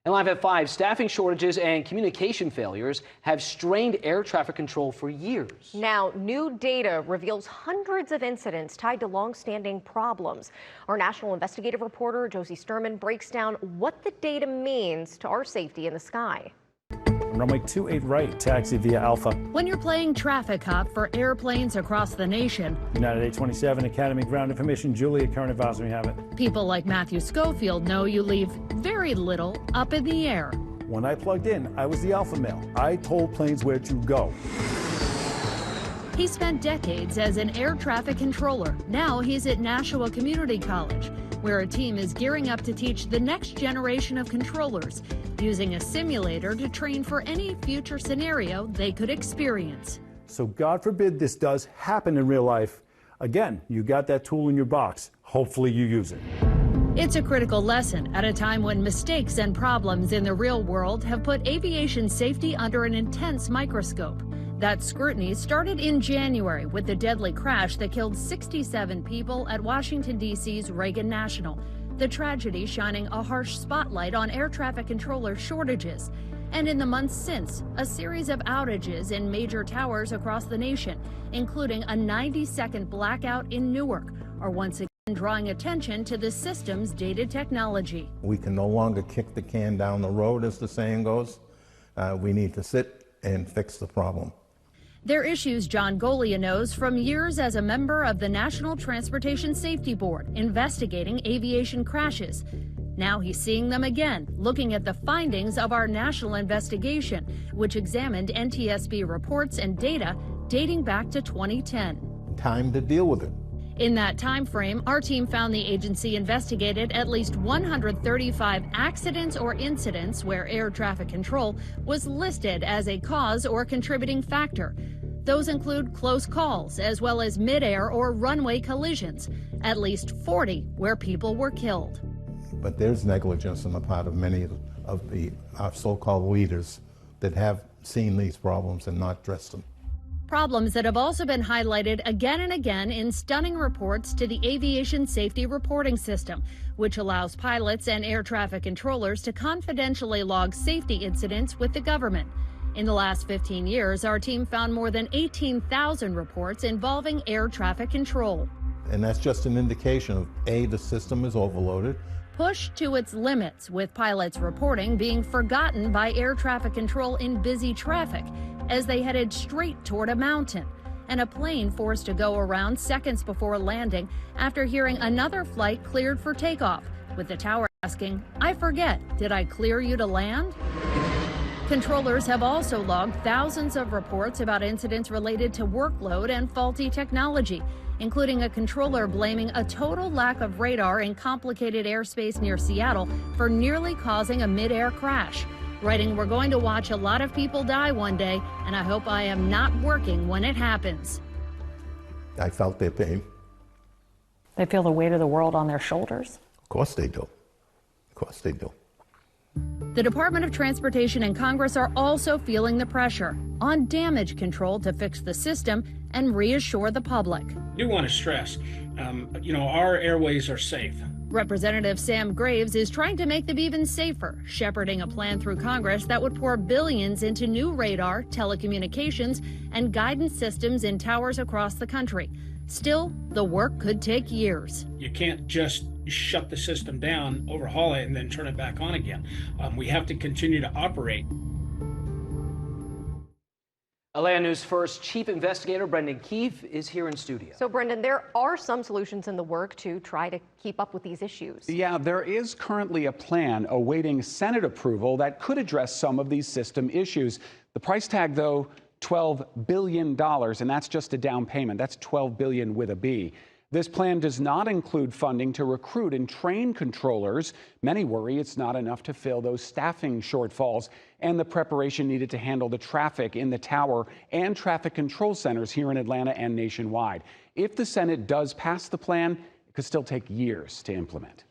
And live at 5, staffing shortages and communication failures have strained air traffic control for years. Now, new data reveals hundreds of incidents tied to long-standing problems. Our national investigative reporter, Josie Sturman, breaks down what the data means to our safety in the sky. Runway 28 right, taxi via Alpha. When you're playing traffic cop for airplanes across the nation, United 827 Academy Ground Information, Julia Carnivaz, we have it. people like Matthew Schofield know you leave very little up in the air. When I plugged in, I was the alpha male. I told planes where to go. He spent decades as an air traffic controller. Now he's at Nashua Community College, where a team is gearing up to teach the next generation of controllers, using a simulator to train for any future scenario they could experience. So God forbid this does happen in real life. Again, you got that tool in your box. Hopefully you use it. It's a critical lesson at a time when mistakes and problems in the real world have put aviation safety under an intense microscope. That scrutiny started in January with the deadly crash that killed 67 people at Washington, D.C.'s Reagan National. The tragedy shining a harsh spotlight on air traffic controller shortages. And in the months since, a series of outages in major towers across the nation, including a 90-second blackout in Newark, are once again drawing attention to the system's dated technology. We can no longer kick the can down the road, as the saying goes. We need to sit and fix the problem. They're issues John Golia knows from years as a member of the National Transportation Safety Board, investigating aviation crashes. Now he's seeing them again, looking at the findings of our national investigation, which examined NTSB reports and data dating back to 2010. Time to deal with it. In that time frame, our team found the agency investigated at least 135 accidents or incidents where air traffic control was listed as a cause or contributing factor. Those include close calls as well as mid-air or runway collisions, at least 40 where people were killed. But there's negligence on the part of many of our so-called leaders that have seen these problems and not addressed them. Problems that have also been highlighted again and again in stunning reports to the Aviation Safety Reporting System, which allows pilots and air traffic controllers to confidentially log safety incidents with the government. In the last 15 years, our team found more than 18,000 reports involving air traffic control. And that's just an indication of, A, the system is overloaded. Pushed to its limits, with pilots reporting being forgotten by air traffic control in busy traffic as they headed straight toward a mountain, and a plane forced to go around seconds before landing after hearing another flight cleared for takeoff, with the tower asking, "I forget, did I clear you to land?" Controllers have also logged thousands of reports about incidents related to workload and faulty technology, including a controller blaming a total lack of radar in complicated airspace near Seattle for nearly causing a mid-air crash, writing, "We're going to watch a lot of people die one day, and I hope I am not working when it happens." I felt their pain. They feel the weight of the world on their shoulders. Of course they do. Of course they do. The Department of Transportation and Congress are also feeling the pressure on damage control to fix the system and reassure the public. I do want to stress, our airways are safe. Representative Sam Graves is trying to make them even safer, shepherding a plan through Congress that would pour billions into new radar, telecommunications, and guidance systems in towers across the country. Still, the work could take years. You can't just shut the system down, overhaul it, and then turn it back on again. We have to continue to operate. Atlanta News First Chief Investigator Brendan Keefe is here in studio. So, Brendan, there are some solutions in the work to try to keep up with these issues. Yeah, there is currently a plan awaiting Senate approval that could address some of these system issues. The price tag, though, $12 billion, and that's just a down payment. That's $12 billion with a B. This plan does not include funding to recruit and train controllers. Many worry it's not enough to fill those staffing shortfalls and the preparation needed to handle the traffic in the tower and traffic control centers here in Atlanta and nationwide. If the Senate does pass the plan, it could still take years to implement.